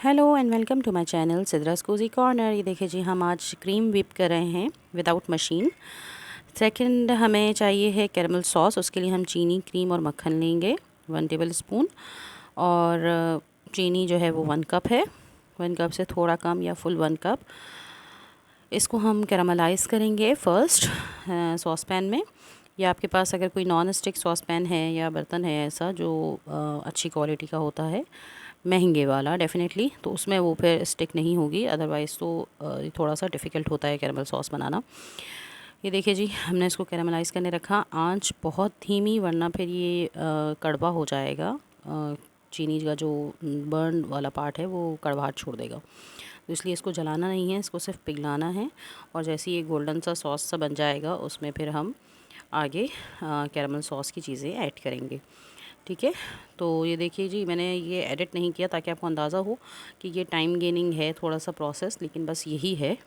Hello and welcome to my channel Sidra's cosy corner. ये देखिए जी, हम आज क्रीम व्हिप कर रहे हैं विदाउट मशीन। सेकंड हमें चाहिए है कैरमल सॉस। उसके लिए हम चीनी, क्रीम और मक्खन लेंगे 1 टेबल स्पून। और चीनी जो है वो 1 कप है, 1 कप से थोड़ा कम या फुल 1 कप। इसको हम कैरामलाइज़ करेंगे फ़र्स्ट सॉस पैन में, या आपके पास अगर कोई नॉन स्टिक सॉस पैन है या बर्तन है ऐसा जो अच्छी क्वालिटी का होता है, महंगे वाला डेफ़िनेटली, तो उसमें वो फिर स्टिक नहीं होगी। अदरवाइज़ तो थोड़ा सा डिफ़िकल्ट होता है कैरमल सॉस बनाना। ये देखिए जी, हमने इसको कैरामलाइज़ करने रखा। आंच बहुत धीमी, वरना फिर ये कड़वा हो जाएगा। चीनी का जो बर्न वाला पार्ट है वो कड़वाहट छोड़ देगा, तो इसलिए इसको जलाना नहीं है, इसको सिर्फ पिघलाना है। और जैसे ये गोल्डन सा सॉस सा बन जाएगा, उसमें फिर हम आगे कैरमल सॉस की चीज़ें ऐड करेंगे। ठीक है, तो ये देखिए जी, मैंने ये एडिट नहीं किया ताकि आपको अंदाज़ा हो कि ये टाइम गेनिंग है थोड़ा सा प्रोसेस, लेकिन बस यही है।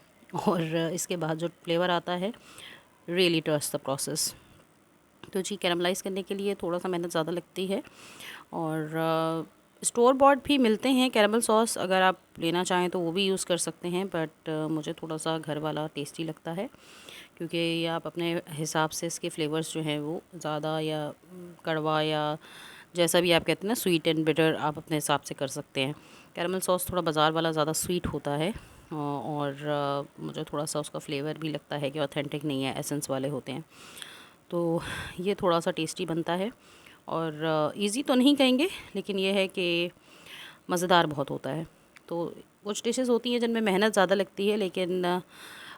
और इसके बाद जो फ्लेवर आता है, रियली ट्रस्ट द प्रोसेस। तो जी, कैरमलाइज़ करने के लिए थोड़ा सा मेहनत ज़्यादा लगती है। और स्टोर बॉट भी मिलते हैं कैरमल सॉस, अगर आप लेना चाहें तो वो भी यूज़ कर सकते हैं, बट मुझे थोड़ा सा घर वाला टेस्टी लगता है, क्योंकि ये आप अपने हिसाब से इसके फ्लेवर्स जो हैं वो ज़्यादा या कड़वा या जैसा भी आप कहते हैं ना, स्वीट एंड बिटर, आप अपने हिसाब से कर सकते हैं। कैरमल सॉस थोड़ा बाज़ार वाला ज़्यादा स्वीट होता है, और मुझे थोड़ा सा उसका फ्लेवर भी लगता है कि ऑथेंटिक नहीं है, एसेंस वाले होते हैं। तो ये थोड़ा सा टेस्टी बनता है, और इजी तो नहीं कहेंगे, लेकिन ये है कि मज़ेदार बहुत होता है। तो कुछ डिशेस होती हैं जिनमें मेहनत ज़्यादा लगती है, लेकिन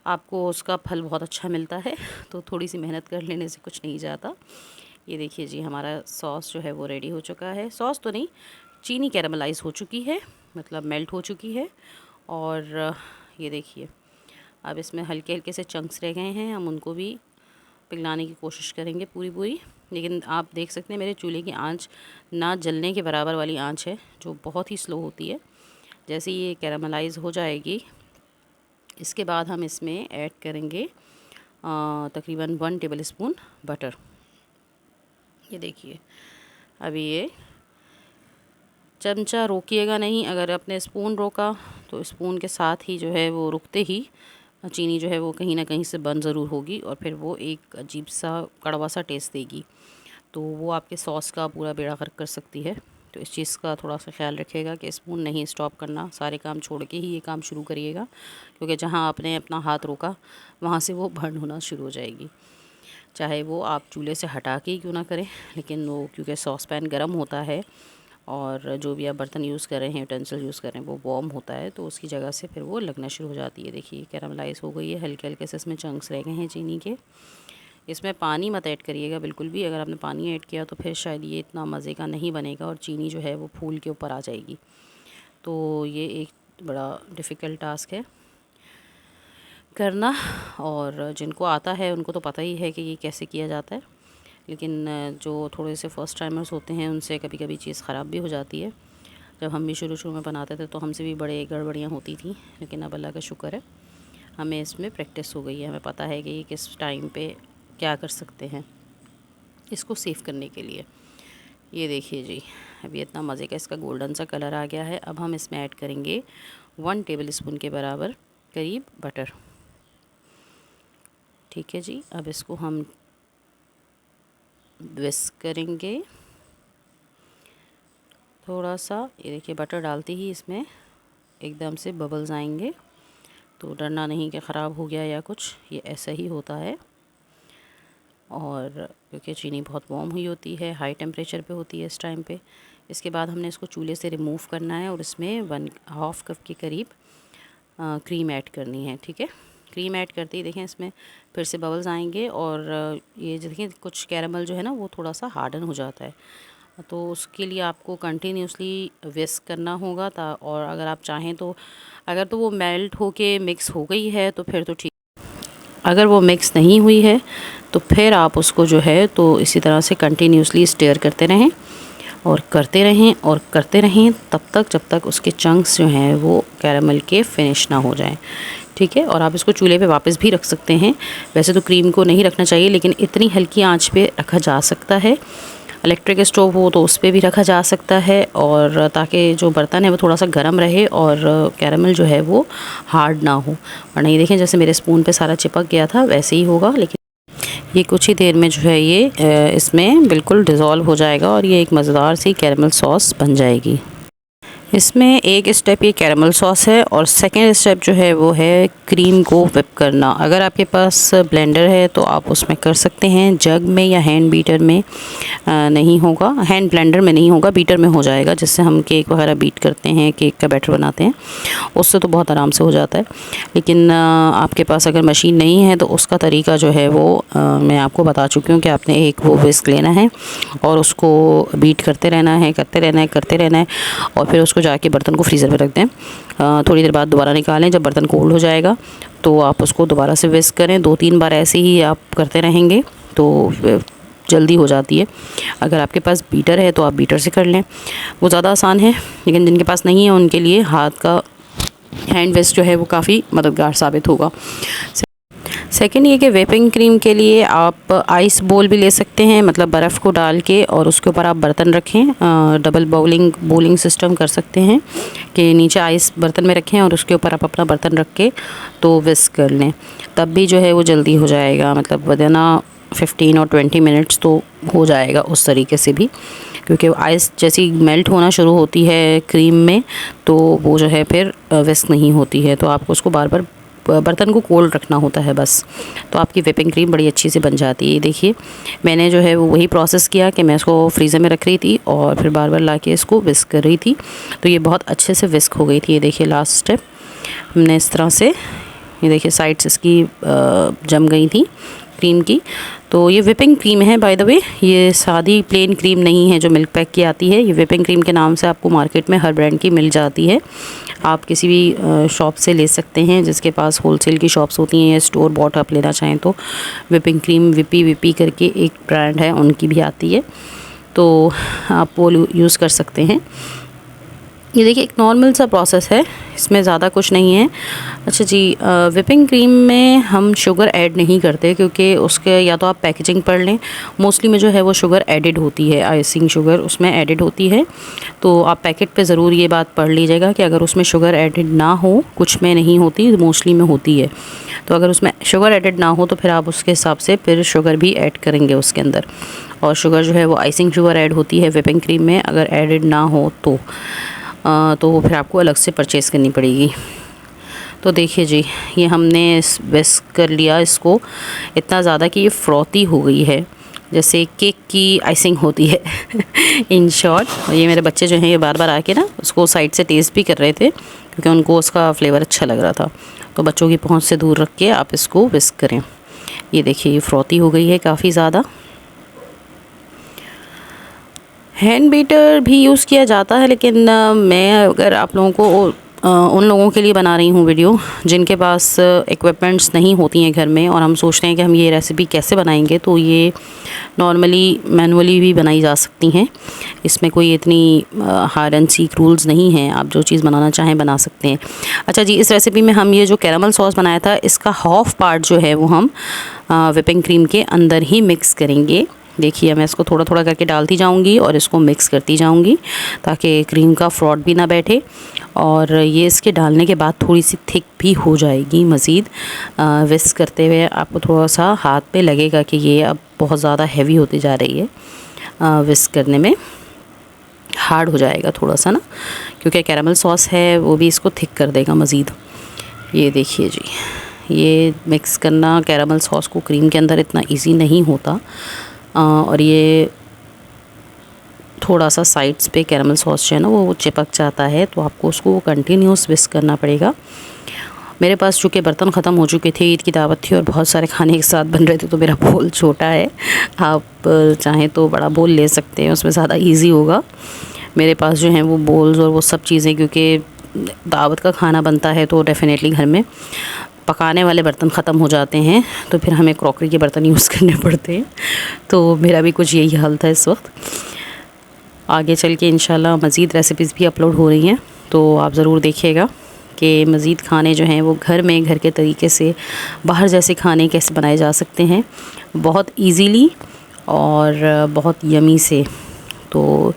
आपको उसका फल बहुत अच्छा मिलता है। तो थोड़ी सी मेहनत कर लेने से कुछ नहीं जाता। ये देखिए जी, हमारा सॉस जो है वो रेडी हो चुका है। सॉस तो नहीं, चीनी कैरामलाइज़ हो चुकी है, मतलब मेल्ट हो चुकी है। और ये देखिए, अब इसमें हल्के हल्के से चंक्स रह गए हैं, हम उनको भी पिघलाने की कोशिश करेंगे पूरी पूरी। लेकिन आप देख सकते हैं मेरे चूल्हे की आंच ना जलने के बराबर वाली आंच है, जो बहुत ही स्लो होती है। जैसे ये कैरामलाइज़ हो जाएगी, इसके बाद हम इसमें ऐड करेंगे तकरीबन 1 टेबल स्पून बटर। ये देखिए, अभी ये चमचा रोकिएगा नहीं, अगर आपने स्पून रोका तो स्पून के साथ ही जो है वो रुकते ही चीनी जो है वो कहीं ना कहीं से बंद ज़रूर होगी, और फिर वो एक अजीब सा कड़वा सा टेस्ट देगी, तो वो आपके सॉस का पूरा बेड़ा गर्क कर सकती है। तो इस चीज़ का थोड़ा सा ख्याल रखिएगा कि स्पून नहीं स्टॉप करना, सारे काम छोड़ के ही ये काम शुरू करिएगा, क्योंकि जहाँ आपने अपना हाथ रोका वहाँ से वो बर्न होना शुरू हो जाएगी। चाहे वो आप चूल्हे से हटा के ही क्यों ना करें, लेकिन वो क्योंकि सॉस पैन गर्म होता है, और जो भी आप बर्तन यूज़ कर रहे हैं, यूटेंसिल यूज़ कर रहे हैं, वो वार्म होता है, तो उसकी जगह से फिर वो लगना शुरू हो जाती है। देखिए, कैरामलाइज़ हो गई है, हल्के हल्के से इसमें चंक्स रह गए हैं चीनी के। इसमें पानी मत ऐड करिएगा बिल्कुल भी, अगर आपने पानी ऐड किया तो फिर शायद ये इतना मज़े का नहीं बनेगा, और चीनी जो है वो फूल के ऊपर आ जाएगी। तो ये एक बड़ा डिफ़िकल्ट टास्क है करना, और जिनको आता है उनको तो पता ही है कि ये कैसे किया जाता है, लेकिन जो थोड़े से फ़र्स्ट टाइमर्स होते हैं उनसे कभी कभी चीज़ ख़राब भी हो जाती है। जब हम भी शुरू में बनाते थे तो हमसे भी बड़े गड़बड़ियाँ होती थी, लेकिन अब अल्लाह का शुक्र है हमें इसमें प्रैक्टिस हो गई है, हमें पता है कि ये किस टाइम पे क्या कर सकते हैं इसको सेव करने के लिए। ये देखिए जी, अभी इतना मज़े का इसका गोल्डन सा कलर आ गया है। अब हम इसमें ऐड करेंगे 1 टेबल स्पून के बराबर करीब बटर। ठीक है जी, अब इसको हम विस्क करेंगे थोड़ा सा। ये देखिए, बटर डालते ही इसमें एकदम से बबल्स आएंगे, तो डरना नहीं कि ख़राब हो गया या कुछ, ये ऐसा ही होता है। और क्योंकि चीनी बहुत वार्म हुई होती है, हाई टेम्परेचर पे होती है इस टाइम पे। इसके बाद हमने इसको चूल्हे से रिमूव करना है, और इसमें 1/2 कप के करीब क्रीम ऐड करनी है। ठीक है, क्रीम ऐड करते ही देखें इसमें फिर से बबल्स आएंगे, और ये देखें कुछ कैरामल जो है ना वो थोड़ा सा हार्डन हो जाता है, तो उसके लिए आपको कंटिन्यूसली विस्क करना होगा। और अगर आप चाहें तो अगर तो वो मेल्ट होके मिक्स हो गई है तो फिर तो ठीक, अगर वो मिक्स नहीं हुई है तो फिर आप उसको जो है तो इसी तरह से कंटिन्यूसली स्टेयर करते रहें और करते रहें और करते रहें, तब तक जब तक उसके चंक्स जो हैं वो कैरामल के फिनिश ना हो जाएं। ठीक है, और आप इसको चूल्हे पे वापस भी रख सकते हैं। वैसे तो क्रीम को नहीं रखना चाहिए, लेकिन इतनी हल्की आंच पे रखा जा सकता है। इलेक्ट्रिक स्टोव हो तो उस पर भी रखा जा सकता है, और ताकि जो बर्तन है वो थोड़ा सा गर्म रहे और कैरेमल जो है वो हार्ड ना हो। वरना ये देखें जैसे मेरे स्पून पे सारा चिपक गया था वैसे ही होगा, लेकिन ये कुछ ही देर में जो है ये इसमें बिल्कुल डिज़ोल्व हो जाएगा और ये एक मज़ेदार सी कैरेमल सॉस बन जाएगी। इसमें एक स्टेप ये कैरेमल सॉस है और सेकेंड स्टेप जो है वो है क्रीम को व्हिप करना। अगर आपके पास ब्लेंडर है तो आप उसमें कर सकते हैं, जग में या हैंड बीटर में नहीं होगा, हैंड ब्लेंडर में नहीं होगा, बीटर में हो जाएगा, जिससे हम केक वगैरह बीट करते हैं, केक का बैटर बनाते हैं, उससे तो बहुत आराम से हो जाता है। लेकिन आपके पास अगर मशीन नहीं है तो उसका तरीका जो है वो मैं आपको बता चुकी हूँ कि आपने एक वो विस्क लेना है और उसको बीट करते रहना है, करते रहना है और फिर उसको जाके बर्तन को फ्रीज़र में रख दें। थोड़ी देर बाद दोबारा निकालें, जब बर्तन कोल्ड हो जाएगा तो आप उसको दोबारा से विस्क करें। 2-3 बार ऐसे ही आप करते रहेंगे तो जल्दी हो जाती है। अगर आपके पास बीटर है तो आप बीटर से कर लें, वो ज़्यादा आसान है, लेकिन जिनके पास नहीं है उनके लिए हाथ का हैंड विस्क जो है वो काफ़ी मददगार साबित होगा। सेकेंड ये कि व्हिपिंग क्रीम के लिए आप आइस बोल भी ले सकते हैं, मतलब बर्फ़ को डाल के और उसके ऊपर आप बर्तन रखें, डबल बोलिंग सिस्टम कर सकते हैं कि नीचे आइस बर्तन में रखें और उसके ऊपर आप अपना बर्तन रख के तो विस्क कर लें, तब भी जो है वो जल्दी हो जाएगा, मतलब वरना 15 और 20 मिनट्स तो हो जाएगा उस तरीके से भी, क्योंकि आइस जैसी मेल्ट होना शुरू होती है क्रीम में तो वो जो है फिर विस्क नहीं होती है, तो आपको उसको बार बार बर्तन को कोल्ड रखना होता है बस, तो आपकी व्हिपिंग क्रीम बड़ी अच्छी से बन जाती है। देखिए मैंने जो है वो वही प्रोसेस किया कि मैं इसको फ्रीज़र में रख रही थी और फिर बार बार लाके इसको विस्क कर रही थी, तो ये बहुत अच्छे से विस्क हो गई थी। ये देखिए लास्ट स्टेप हमने इस तरह से, ये देखिए साइड्स इसकी जम गई थी क्रीम की। तो ये व्हिपिंग क्रीम है बाय द वे, ये सादी प्लेन क्रीम नहीं है जो मिल्क पैक की आती है, ये व्हिपिंग क्रीम के नाम से आपको मार्केट में हर ब्रांड की मिल जाती है। आप किसी भी शॉप से ले सकते हैं जिसके पास होलसेल की शॉप्स होती हैं या स्टोर बॉट आप लेना चाहें तो। व्हिपिंग क्रीम विपी करके एक ब्रांड है, उनकी भी आती है, तो आप वो यूज़ कर सकते हैं। ये देखिए एक नॉर्मल सा प्रोसेस है, इसमें ज़्यादा कुछ नहीं है। अच्छा जी, व्हिपिंग क्रीम में हम शुगर ऐड नहीं करते क्योंकि उसके, या तो आप पैकेजिंग पढ़ लें, मोस्टली में जो है वो शुगर एडिड होती है, आइसिंग शुगर उसमें एडिड होती है, तो आप पैकेट पे ज़रूर ये बात पढ़ लीजिएगा कि अगर उसमें शुगर एडिड ना हो, कुछ में नहीं होती, मोस्टली में होती है, तो अगर उसमें शुगर एडिड ना हो तो फिर आप उसके हिसाब से फिर शुगर भी ऐड करेंगे उसके अंदर, और शुगर जो है वो आइसिंग शुगर ऐड होती है व्हिपिंग क्रीम में, अगर एडिड ना हो तो वो फिर आपको अलग से परचेज़ करनी पड़ेगी। तो देखिए जी, ये हमने विस्क कर लिया इसको इतना ज़्यादा कि ये फ्रॉती हो गई है, जैसे केक की आइसिंग होती है इन शॉर्ट। ये मेरे बच्चे जो हैं ये बार बार आके ना उसको साइड से टेस्ट भी कर रहे थे क्योंकि उनको उसका फ्लेवर अच्छा लग रहा था, तो बच्चों की पहुंच से दूर रख के आप इसको विस्क करें। ये देखिए ये फ्रॉती हो गई है काफ़ी ज़्यादा। हैंड बीटर भी यूज़ किया जाता है, लेकिन मैं अगर आप लोगों को उन लोगों के लिए बना रही हूँ वीडियो जिनके पास इक्विपमेंट्स नहीं होती हैं घर में और हम सोचते हैं कि हम ये रेसिपी कैसे बनाएंगे, तो ये नॉर्मली मैनुअली भी बनाई जा सकती हैं, इसमें कोई इतनी हार्ड एंड सीक रूल्स नहीं हैं, आप जो चीज़ बनाना चाहें बना सकते हैं। अच्छा जी, इस रेसिपी में हम ये जो कैरामल सॉस बनाया था इसका हाफ पार्ट जो है वो हम व्हिपिंग क्रीम के अंदर ही मिक्स करेंगे। देखिए मैं इसको थोड़ा थोड़ा करके डालती जाऊंगी और इसको मिक्स करती जाऊंगी ताकि क्रीम का फ्रॉड भी ना बैठे, और ये इसके डालने के बाद थोड़ी सी थिक भी हो जाएगी। मज़ीद विस्क करते हुए आपको थोड़ा सा हाथ पे लगेगा कि ये अब बहुत ज़्यादा हैवी होती जा रही है, विस्क करने में हार्ड हो जाएगा थोड़ा सा ना, क्योंकि कैरामल सॉस है वो भी इसको थिक कर देगा मज़ीद। ये देखिए जी, ये मिक्स करना कैरामल सॉस को क्रीम के अंदर इतना ईजी नहीं होता, और ये थोड़ा सा साइड्स पे कैरामल सॉस जो है ना वो चिपक जाता है, तो आपको उसको कंटिन्यूस विस्क करना पड़ेगा। मेरे पास चूँकि बर्तन ख़त्म हो चुके थे, ईद की दावत थी और बहुत सारे खाने एक साथ बन रहे थे, तो मेरा बोल छोटा है, आप चाहें तो बड़ा बोल ले सकते हैं, उसमें ज़्यादा इजी होगा। मेरे पास जो हैं वो बोल्स और वो सब चीज़ें, क्योंकि दावत का खाना बनता है तो डेफ़िनेटली घर में पकाने वाले बर्तन ख़त्म हो जाते हैं, तो फिर हमें क्रॉकरी के बर्तन यूज़ करने पड़ते हैं। तो मेरा भी कुछ यही हाल था इस वक्त। आगे चल के इंशाल्लाह मज़ीद रेसिपीज़ भी अपलोड हो रही हैं, तो आप ज़रूर देखिएगा कि मज़ीद खाने जो हैं वो घर में घर के तरीके से बाहर जैसे खाने कैसे बनाए जा सकते हैं, बहुत ईज़ीली और बहुत यमी से। तो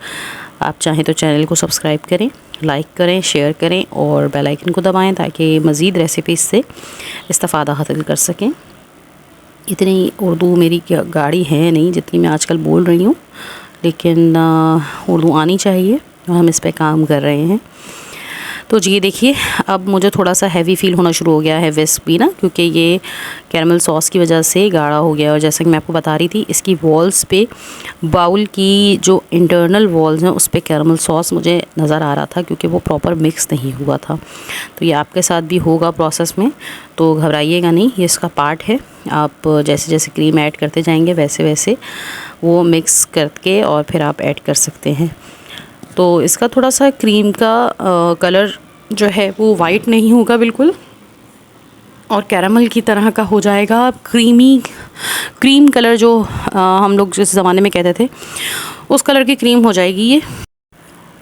आप चाहें तो चैनल को सब्सक्राइब करें, लाइक करें, शेयर करें और बेल आइकन को दबाएं ताकि मज़ीद रेसिपीज़ से इस्तिफ़ादा हासिल कर सकें। इतनी उर्दू मेरी गाड़ी है नहीं जितनी मैं आजकल बोल रही हूँ, लेकिन उर्दू आनी चाहिए और हम इस पे काम कर रहे हैं। तो जी देखिए, अब मुझे थोड़ा सा हैवी फ़ील होना शुरू हो गया है विस्क भी ना, क्योंकि ये कैरमल सॉस की वजह से गाढ़ा हो गया। और जैसा कि मैं आपको बता रही थी, इसकी वॉल्स पे, बाउल की जो इंटरनल वॉल्स हैं उस पे कैरमल सॉस मुझे नज़र आ रहा था, क्योंकि वो प्रॉपर मिक्स नहीं हुआ था। तो ये आपके साथ भी होगा प्रोसेस में, तो घबराइएगा नहीं, ये इसका पार्ट है। आप जैसे जैसे क्रीम ऐड करते जाएंगे वैसे वैसे वो मिक्स करके और फिर आप ऐड कर सकते हैं। तो इसका थोड़ा सा क्रीम का कलर जो है वो वाइट नहीं होगा बिल्कुल, और कैरामल की तरह का हो जाएगा, क्रीम कलर जो हम लोग जिस ज़माने में कहते थे उस कलर की क्रीम हो जाएगी ये।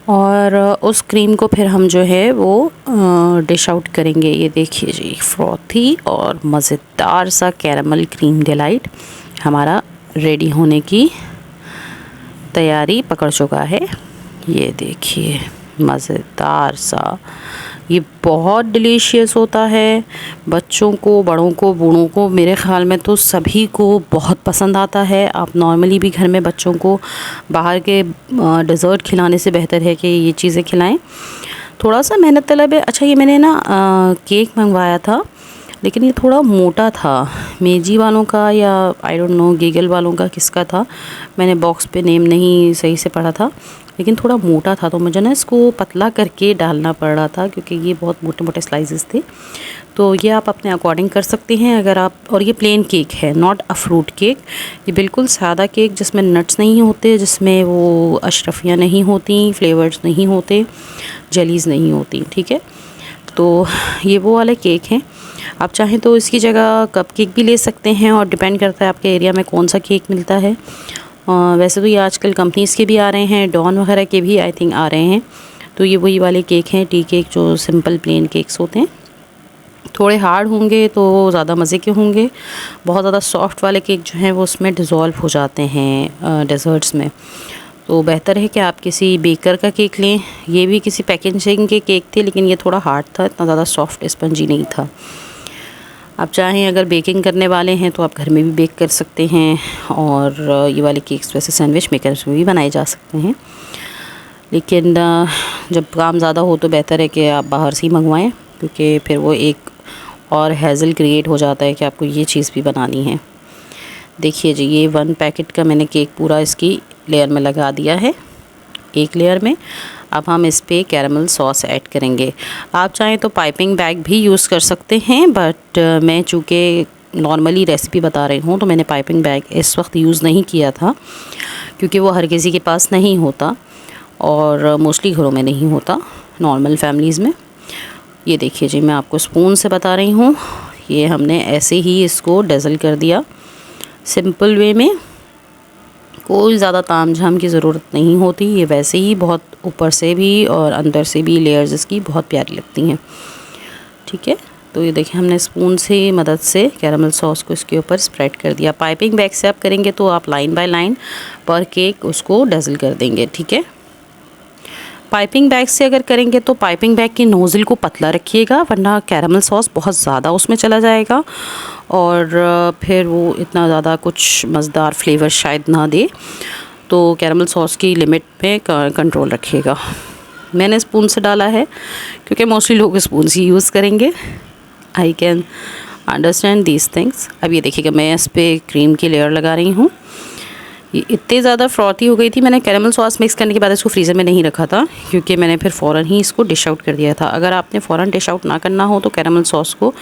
और उस क्रीम को फिर हम जो है वो डिश आउट करेंगे। ये देखिए जी, फ्रॉथी और मज़ेदार सा कैरामल क्रीम डिलाइट हमारा रेडी होने की तैयारी पकड़ चुका है। ये देखिए, मज़ेदार सा, ये बहुत डिलीशियस होता है। बच्चों को, बड़ों को, बूढ़ों को, मेरे ख़्याल में तो सभी को बहुत पसंद आता है। आप नॉर्मली भी घर में बच्चों को बाहर के डेज़र्ट खिलाने से बेहतर है कि ये चीज़ें खिलाएं। थोड़ा सा मेहनत तलब है। अच्छा, ये मैंने ना केक मंगवाया था, लेकिन ये थोड़ा मोटा था। मेजी वालों का या आई डोंट नो गीगल वालों का किसका था, मैंने बॉक्स पे नेम नहीं सही से पढ़ा था, लेकिन थोड़ा मोटा था। तो मुझे ना इसको पतला करके डालना पड़ रहा था, क्योंकि ये बहुत मोटे मोटे स्लाइसेस थे। तो ये आप अपने अकॉर्डिंग कर सकते हैं अगर आप। और ये प्लेन केक है, नॉट अ फ्रूट केक। ये बिल्कुल सादा केक जिसमें नट्स नहीं होते, जिसमें वो अशरफियाँ नहीं होती, फ्लेवर्स नहीं होते, जेलीज़ नहीं होती, ठीक है। तो ये वो वाले केक हैं। आप चाहें तो इसकी जगह कप केक भी ले सकते हैं, और डिपेंड करता है आपके एरिया में कौन सा केक मिलता है। वैसे तो ये आजकल कंपनीज़ के भी आ रहे हैं, डॉन वगैरह के भी आई थिंक आ रहे हैं। तो ये वही वाले केक हैं, टी केक, जो सिंपल प्लेन केक्स होते हैं। थोड़े हार्ड होंगे तो ज़्यादा मज़े के होंगे। बहुत ज़्यादा सॉफ्ट वाले केक जो हैं वो उसमें डिज़ोल्व हो जाते हैं डेज़र्ट्स में। तो बेहतर है कि आप किसी बेकर का केक लें। ये भी किसी पैकेजिंग के केक थे, लेकिन ये थोड़ा हार्ड था, इतना ज़्यादा सॉफ्ट स्पंजी नहीं था। आप चाहें अगर बेकिंग करने वाले हैं तो आप घर में भी बेक कर सकते हैं, और ये वाले केक्स वैसे सैंडविच मेकर्स में भी बनाए जा सकते हैं। लेकिन जब काम ज़्यादा हो तो बेहतर है कि आप बाहर से ही मंगवाएं, क्योंकि फिर वो एक और हैज़ल क्रिएट हो जाता है कि आपको ये चीज़ भी बनानी है। देखिए जी, ये 1 पैकेट का मैंने केक पूरा इसकी लेयर में लगा दिया है, एक लेयर में। अब हम इस पे कैरामल सॉस ऐड करेंगे। आप चाहें तो पाइपिंग बैग भी यूज़ कर सकते हैं, बट मैं चूँकि नॉर्मली रेसिपी बता रही हूँ तो मैंने पाइपिंग बैग इस वक्त यूज़ नहीं किया था, क्योंकि वो हर किसी के पास नहीं होता, और मोस्टली घरों में नहीं होता, नॉर्मल फैमिलीज़ में। ये देखिए जी, मैं आपको स्पून से बता रही हूँ। ये हमने ऐसे ही इसको डेज़ल कर दिया, सिंपल वे में, कोई ज़्यादा तामझाम की ज़रूरत नहीं होती। ये वैसे ही बहुत ऊपर से भी और अंदर से भी लेयर्स इसकी बहुत प्यारी लगती हैं, ठीक है। तो ये देखिए, हमने स्पून से मदद से कैरामल सॉस को इसके ऊपर स्प्रेड कर दिया। पाइपिंग बैग से आप करेंगे तो आप लाइन बाय लाइन पर केक उसको डेज़ल कर देंगे, ठीक है। पाइपिंग बैग से अगर करेंगे तो पाइपिंग बैग की नोज़ल को पतला रखिएगा, वरना कैरामल सॉस बहुत ज़्यादा उसमें चला जाएगा और फिर वो इतना ज़्यादा कुछ मज़ेदार फ्लेवर शायद ना दे। तो कैरामल सॉस की लिमिट पे कंट्रोल रखिएगा। मैंने स्पून से डाला है क्योंकि मोस्टली लोग स्पून से यूज़ करेंगे। I can understand these things. अब ये देखिएगा, मैं इस पर क्रीम की लेयर लगा रही हूँ। ये इतनी ज़्यादा फ्रॉथी हो गई थी, मैंने कैरामल सॉस मिक्स करने के बाद इसको फ्रीज़र में नहीं रखा था, क्योंकि मैंने फिर फ़ौरन ही इसको डिश आउट कर दिया था। अगर आपने फ़ौरन डिश आउट ना करना हो तो कैरामल सॉस को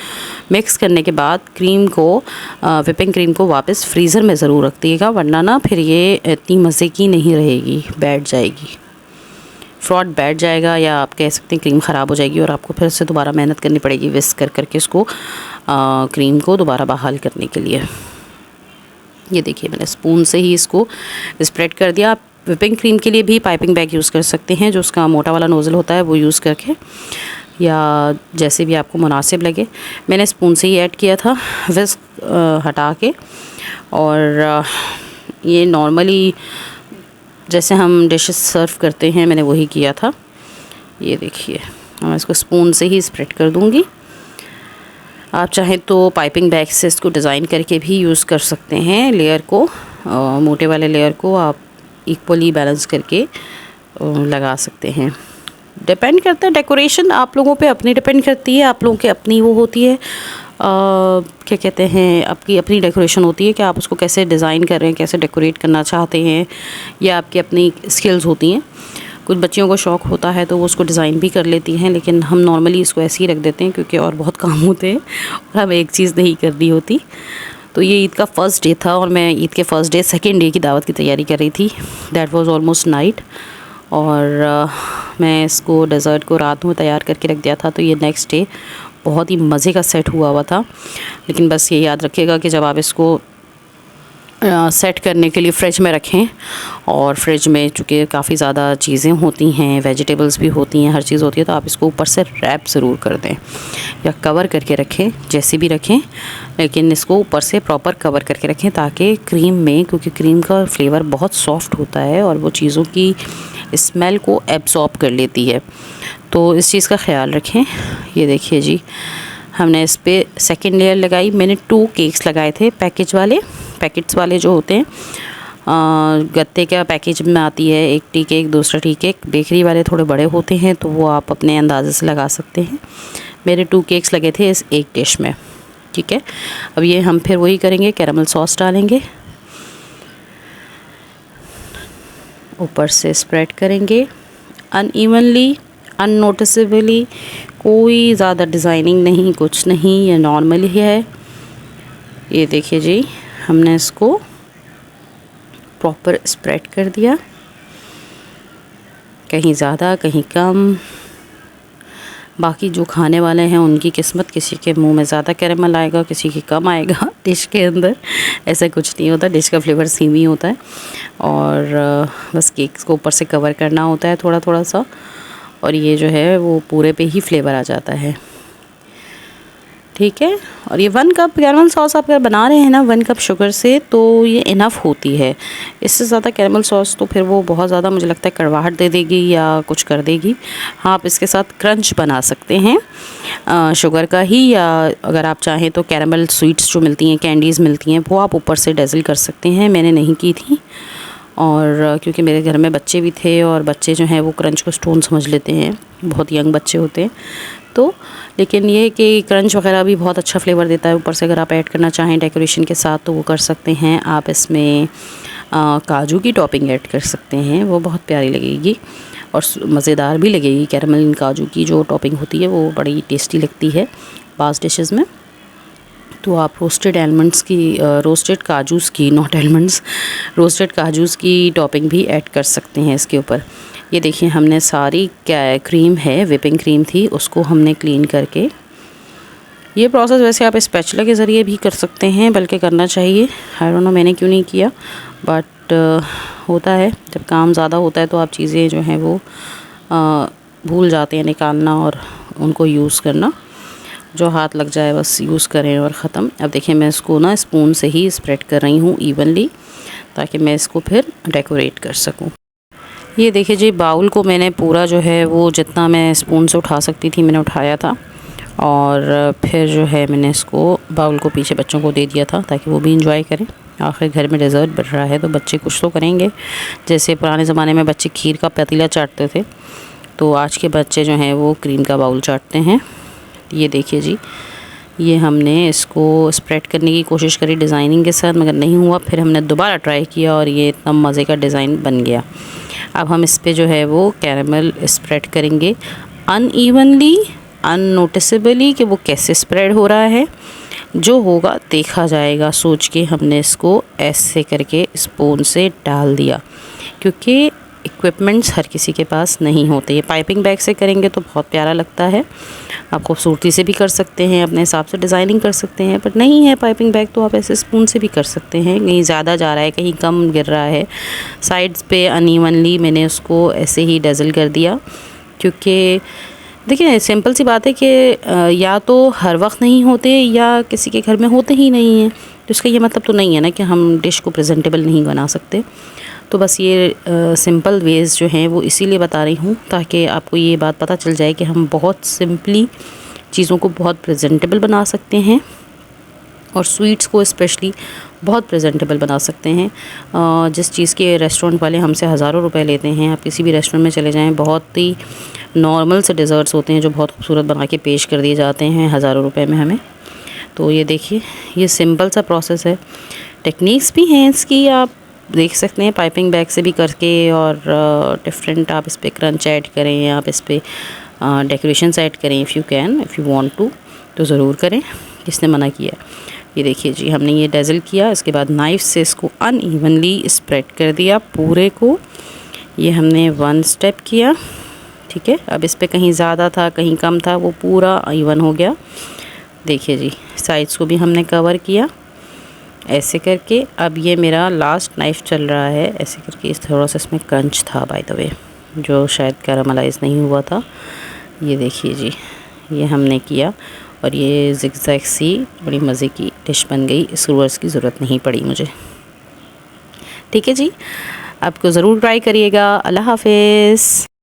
मिक्स करने के बाद क्रीम को, व्हिपिंग क्रीम को वापस फ्रीज़र में ज़रूर रख दिएगा, वरना ना फिर ये इतनी मज़े की नहीं रहेगी, बैठ जाएगी, फ्रॉथ बैठ जाएगा, या आप कह सकते हैं क्रीम ख़राब हो जाएगी और आपको फिर से दोबारा मेहनत करनी पड़ेगी विस्क कर करके इसको क्रीम को दोबारा बहाल करने के लिए। ये देखिए, मैंने स्पून से ही इसको स्प्रेड कर दिया। आप व्हिपिंग क्रीम के लिए भी पाइपिंग बैग यूज़ कर सकते हैं, जो उसका मोटा वाला नोज़ल होता है वो यूज़ करके, या जैसे भी आपको मुनासिब लगे। मैंने स्पून से ही ऐड किया था, विस्क हटा के, और ये नॉर्मली जैसे हम डिशेस सर्व करते हैं मैंने वही किया था। ये देखिए, मैं इसको स्पून से ही स्प्रेड कर दूँगी। आप चाहें तो पाइपिंग बैग से इसको डिज़ाइन करके भी यूज़ कर सकते हैं। लेयर को, मोटे वाले लेयर को आप इक्वली बैलेंस करके लगा सकते हैं। डिपेंड करता है, डेकोरेशन आप लोगों पे अपनी डिपेंड करती है, आप लोगों की अपनी वो होती है, क्या कहते हैं, आपकी अपनी डेकोरेशन होती है कि आप उसको कैसे डिज़ाइन कर रहे हैं, कैसे डेकोरेट करना चाहते हैं, या आपकी अपनी स्किल्स होती हैं। कुछ बच्चियों को शौक़ होता है तो वो उसको डिज़ाइन भी कर लेती हैं, लेकिन हम नॉर्मली इसको ऐसे ही रख देते हैं क्योंकि और बहुत काम होते हैं और हमें एक चीज़ नहीं करनी होती। तो ये ईद का फ़र्स्ट डे था और मैं ईद के फ़र्स्ट डे सेकेंड डे की दावत की तैयारी कर रही थी। That was almost night. और मैं इसको डेज़र्ट को रात में तैयार करके रख दिया था, तो ये नेक्स्ट डे बहुत ही मज़े का सेट हुआ था। लेकिन बस ये याद रखिएगा कि जब आप इसको सेट करने के लिए फ्रिज में रखें, और फ्रिज में चूँकि काफ़ी ज़्यादा चीज़ें होती हैं, वेजिटेबल्स भी होती हैं, हर चीज़ होती है, तो आप इसको ऊपर से रैप ज़रूर कर दें या कवर करके रखें, जैसे भी रखें, लेकिन इसको ऊपर से प्रॉपर कवर करके रखें ताकि क्रीम में, क्योंकि क्रीम का फ्लेवर बहुत सॉफ्ट होता है और वो चीज़ों की स्मेल को एब्जॉर्ब कर लेती है, तो इस चीज़ का ख्याल रखें। ये देखिए जी, हमने इस पे सेकेंड लेयर लगाई। मैंने 2 केक्स लगाए थे, पैकेट्स वाले जो होते हैं, गत्ते का पैकेज में आती है, एक टी केक, दूसरा टी केक। बेकरी वाले थोड़े बड़े होते हैं तो वो आप अपने अंदाज़े से लगा सकते हैं। मेरे 2 केक्स लगे थे इस एक डिश में, ठीक है। अब ये हम फिर वही करेंगे, कैरामल सॉस डालेंगे, ऊपर से स्प्रेड करेंगे अनइवनली, अननोटिसेबली, कोई ज़्यादा डिज़ाइनिंग नहीं, कुछ नहीं, ये नॉर्मल ही है। ये देखिए जी, हमने इसको प्रॉपर स्प्रेड कर दिया, कहीं ज़्यादा कहीं कम। बाकी जो खाने वाले हैं उनकी किस्मत, किसी के मुंह में ज़्यादा कैरेमल आएगा, किसी के कम आएगा। डिश के अंदर ऐसा कुछ नहीं होता, डिश का फ्लेवर सेम ही होता है, और बस केक्स को ऊपर से कवर करना होता है थोड़ा थोड़ा सा, और ये जो है वो पूरे पे ही फ्लेवर आ जाता है, ठीक है। और ये 1 कप कैरामल सॉस आप अगर बना रहे हैं ना 1 कप शुगर से, तो ये इनफ होती है। इससे ज़्यादा कैरामल सॉस तो फिर वो बहुत ज़्यादा मुझे लगता है कड़वाहट दे देगी या कुछ कर देगी। हाँ, आप इसके साथ क्रंच बना सकते हैं शुगर का ही, या अगर आप चाहें तो कैरामल स्वीट्स जो मिलती हैं, कैंडीज़ मिलती हैं, वो आप ऊपर से डेज़ल कर सकते हैं। मैंने नहीं की थी, और क्योंकि मेरे घर में बच्चे भी थे, और बच्चे जो हैं वो क्रंच को स्टोन समझ लेते हैं, बहुत यंग बच्चे होते हैं तो। लेकिन ये कि क्रंच वगैरह भी बहुत अच्छा फ्लेवर देता है। ऊपर से अगर आप ऐड करना चाहें डेकोरेशन के साथ तो वो कर सकते हैं। आप इसमें काजू की टॉपिंग ऐड कर सकते हैं, वो बहुत प्यारी लगेगी और मज़ेदार भी लगेगी। कैरामल काजू की जो टॉपिंग होती है वो बड़ी टेस्टी लगती है बाज़ डिशेस में। तो आप रोस्टेड आलमंड्स की, रोस्टेड काजूज़ की, नॉट आलमंड्स, रोस्टेड काजूज़ की टॉपिंग भी ऐड कर सकते हैं इसके ऊपर। ये देखिए, हमने सारी क्या क्रीम है, विपिंग क्रीम थी, उसको हमने क्लीन करके, ये प्रोसेस वैसे आप स्पैचुला के ज़रिए भी कर सकते हैं, बल्कि करना चाहिए। आई डोंट नो मैंने क्यों नहीं किया, बट होता है जब काम ज़्यादा होता है तो आप चीज़ें जो हैं वो भूल जाते हैं निकालना और उनको यूज़ करना। जो हाथ लग जाए बस यूज़ करें और ख़त्म। अब देखिए, मैं इसको ना स्पून से ही स्प्रेड कर रही हूँ इवनली, ताकि मैं इसको फिर डेकोरेट कर सकूँ। ये देखिए जी, बाउल को मैंने पूरा जो है वो जितना मैं स्पून से उठा सकती थी मैंने उठाया था, और फिर जो है मैंने इसको बाउल को पीछे बच्चों को दे दिया था ताकि वो भी इंजॉय करें। आखिर घर में डेज़र्ट बन रहा है तो बच्चे कुछ तो करेंगे। जैसे पुराने ज़माने में बच्चे खीर का पतीला चाटते थे, तो आज के बच्चे जो हैं वो क्रीम का बाउल चाटते हैं। ये देखिए जी, ये हमने इसको स्प्रेड करने की कोशिश करी डिज़ाइनिंग के साथ, मगर नहीं हुआ। फिर हमने दोबारा ट्राई किया और ये इतना मज़े का डिज़ाइन बन गया। अब हम इस पे जो है वो कैरामल स्प्रेड करेंगे अनइवनली, अननोटिसेबली, कि वो कैसे स्प्रेड हो रहा है। जो होगा देखा जाएगा सोच के हमने इसको ऐसे करके स्पून से डाल दिया, क्योंकि इक्विपमेंट्स हर किसी के पास नहीं होते। ये पाइपिंग बैग से करेंगे तो बहुत प्यारा लगता है, आप खूबसूरती से भी कर सकते हैं, अपने हिसाब से डिज़ाइनिंग कर सकते हैं। पर नहीं है पाइपिंग बैग तो आप ऐसे स्पून से भी कर सकते हैं। कहीं ज़्यादा जा रहा है, कहीं कम गिर रहा है, साइड्स पे अनइवनली मैंने उसको ऐसे ही डेज़ल कर दिया। क्योंकि देखिए, सिंपल सी बात है कि या तो हर वक्त नहीं होते या किसी के घर में होते ही नहीं हैं। तो इसका ये मतलब तो नहीं है ना कि हम डिश को प्रेजेंटेबल नहीं बना सकते। तो बस ये सिंपल वेज़ जो हैं वो इसीलिए बता रही हूँ ताकि आपको ये बात पता चल जाए कि हम बहुत सिंपली चीज़ों को बहुत प्रेजेंटेबल बना सकते हैं और स्वीट्स को स्पेशली बहुत प्रेजेंटेबल बना सकते हैं। जिस चीज़ के रेस्टोरेंट वाले हमसे हज़ारों रुपए लेते हैं, आप किसी भी रेस्टोरेंट में चले जाएं, बहुत ही नॉर्मल से डिज़र्ट्स होते हैं जो बहुत खूबसूरत बना के पेश कर दिए जाते हैं हज़ारों रुपए में हमें। तो ये देखिए, ये सिंपल सा प्रोसेस है। टेक्निक्स भी हैं इसकी, आप देख सकते हैं पाइपिंग बैग से भी करके, और डिफरेंट आप इस पर क्रंच ऐड करें, आप इस पर डेकोरेशंस ऐड करें, इफ़ यू वांट टू तो ज़रूर करें, किसने मना किया। ये देखिए जी, हमने ये डेज़ल किया, इसके बाद नाइफ़ से इसको अनइवनली स्प्रेड कर दिया पूरे को। ये हमने 1 स्टेप किया, ठीक है। अब इस पे कहीं ज़्यादा था कहीं कम था, वो पूरा इवन हो गया। देखिए जी, साइड्स को भी हमने कवर किया ऐसे करके। अब ये मेरा लास्ट नाइफ़ चल रहा है ऐसे करके। इस थोड़ा सा इसमें क्रंच था बाय द वे, जो शायद कैरामलाइज़ नहीं हुआ था। ये देखिए जी, ये हमने किया और ये ज़िगज़ैग सी बड़ी मज़े की डिश बन गई। स्क्रूवर्स की ज़रूरत नहीं पड़ी मुझे। ठीक है जी, आपको ज़रूर ट्राई करिएगा। अल्लाह हाफ़िज़।